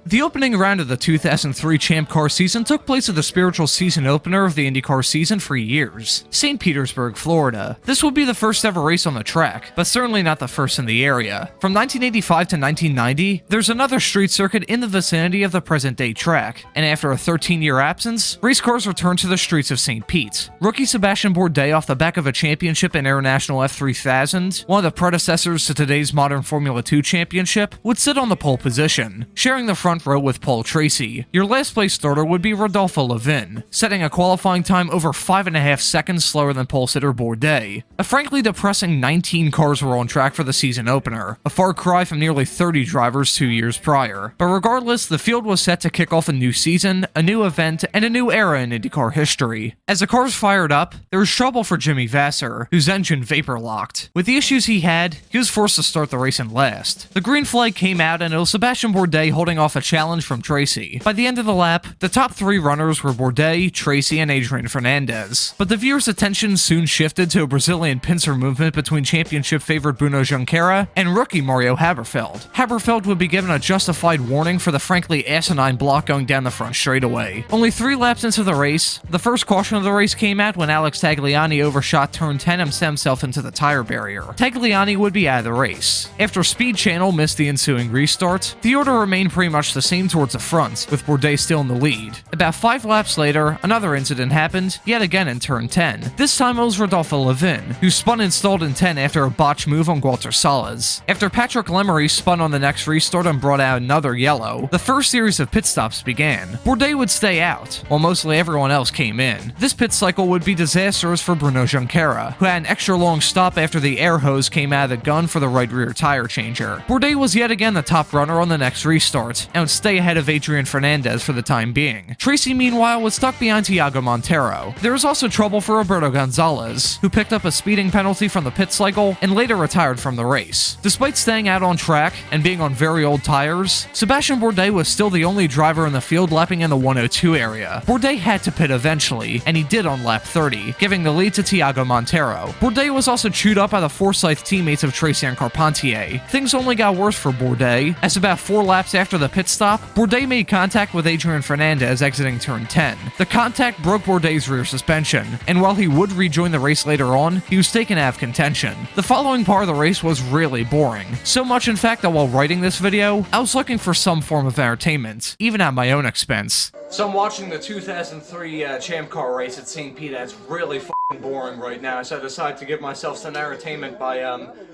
The opening round of the 2003 Champ Car season took place at the spiritual season opener of the IndyCar season for years, St. Petersburg, Florida. This would be the first ever race on the track, but certainly not the first in the area. From 1985 to 1990, there's another street circuit in the vicinity of the present-day track, and after a 13-year absence, race cars returned to the streets of St. Pete. Rookie Sebastian Bourdais, off the back of a championship in International F3000, one of the predecessors to today's modern Formula 2 championship, would sit on the pole position, sharing the front row with Paul Tracy. Your last place starter would be Rodolfo Levin, setting a qualifying time over 5.5 seconds slower than pole sitter Bourdais. A frankly depressing 19 cars were on track for the season opener, a far cry from nearly 30 drivers 2 years prior. But regardless, the field was set to kick off a new season, a new event, and a new era in IndyCar history. As the cars fired up, there was trouble for Jimmy Vasser, whose engine vapor locked. With the issues he had, he was forced to start the race in last. The green flag came out and it was Sebastian Bourdais holding off a challenge from Tracy. By the end of the lap, the top three runners were Bourdais, Tracy, and Adrian Fernandez. But the viewers' attention soon shifted to a Brazilian pincer movement between championship favorite Bruno Junqueira and rookie Mario Haberfeld. Haberfeld would be given a justified warning for the frankly asinine block going down the front straightaway. Only 3 laps into the race, the first caution of the race came out when Alex Tagliani overshot turn 10 and sent himself into the tire barrier. Tagliani would be out of the race. After Speed Channel missed the ensuing restart, the order remained pretty much the same towards the front, with Bourdais still in the lead. About 5 laps later, another incident happened, yet again in turn 10. This time it was Rodolfo Levin, who spun and stalled in 10 after a botch move on Gonzalez. After Patrick Lemery spun on the next restart and brought out another yellow, the first series of pit stops began. Bourdais would stay out, while mostly everyone else came in. This pit cycle would be disastrous for Bruno Junqueira, who had an extra long stop after the air hose came out of the gun for the right rear tire changer. Bourdais was yet again the top runner on the next restart, and would stay ahead of Adrian Fernandez for the time being. Tracy, meanwhile, was stuck behind Thiago Montero. There was also trouble for Roberto Gonzalez, who picked up a speeding penalty from the pit cycle and later retired from the race. Despite staying out on track and being on very old tires, Sebastian Bourdais was still the only driver in the field lapping in the 102 area. Bourdais had to pit eventually, and he did on lap 30, giving the lead to Thiago Montero. Bourdais was also chewed up by the Forsyth teammates of Tracy and Carpentier. Things only got worse for Bourdais, as about 4 laps after the pit stop, Bourdais made contact with Adrian Fernandez exiting turn 10. The contact broke Bourdais' rear suspension, and while he would rejoin the race later on, he was taken out of contention. The following part of the race was really boring. So much in fact that while writing this video, I was looking for some form of entertainment, even at my own expense. So I'm watching the 2003 Champ Car race at St. Pete. That's really f***ing boring right now, so I decided to give myself some entertainment by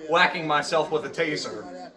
whacking myself with a taser.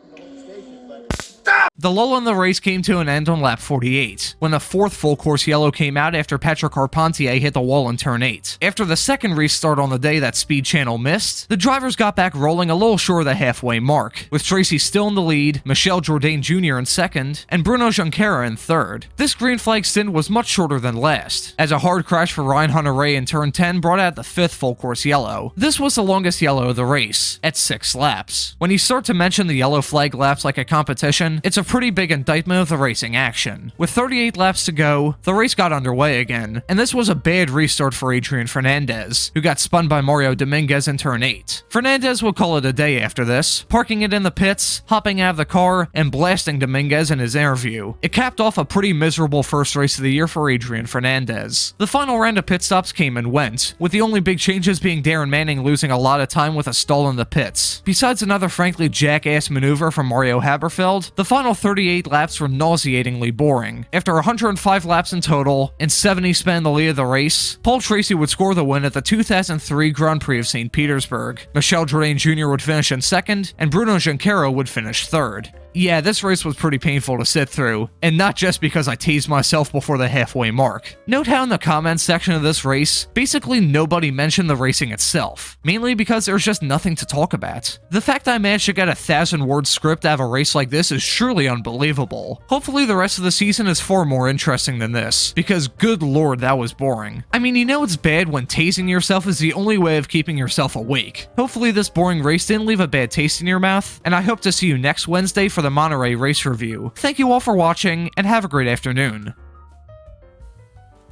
The lull in the race came to an end on lap 48, when the 4th full course yellow came out after Patrick Carpentier hit the wall in turn 8. After the second restart on the day that Speed Channel missed, the drivers got back rolling a little short of the halfway mark, with Tracy still in the lead, Michel Jourdain Jr. in second, and Bruno Junqueira in third. This green flag stint was much shorter than last, as a hard crash for Ryan Hunter-Reay in turn 10 brought out the 5th full course yellow. This was the longest yellow of the race, at 6 laps. When you start to mention the yellow flag laps like a competition, it's a pretty big indictment of the racing action. With 38 laps to go, the race got underway again, and this was a bad restart for Adrian Fernandez, who got spun by Mario Dominguez in turn 8. Fernandez would call it a day after this, parking it in the pits, hopping out of the car, and blasting Dominguez in his interview. It capped off a pretty miserable first race of the year for Adrian Fernandez. The final round of pit stops came and went, with the only big changes being Darren Manning losing a lot of time with a stall in the pits. Besides another frankly jackass maneuver from Mario Haberfeld, the final 38 laps were nauseatingly boring. After 105 laps in total, and 70 spent in the lead of the race, Paul Tracy would score the win at the 2003 Grand Prix of St. Petersburg. Michel Jourdain Jr. would finish in second, and Bruno Junqueira would finish third. Yeah, this race was pretty painful to sit through, and not just because I teased myself before the halfway mark. Note how in the comments section of this race, basically nobody mentioned the racing itself, mainly because there's just nothing to talk about. The fact I managed to get a 1,000-word script out of a race like this is truly unbelievable. Hopefully the rest of the season is far more interesting than this, because good lord that was boring. I mean, you know it's bad when tasing yourself is the only way of keeping yourself awake. Hopefully this boring race didn't leave a bad taste in your mouth, and I hope to see you next Wednesday for the Monterey race review. Thank you all for watching, and have a great afternoon.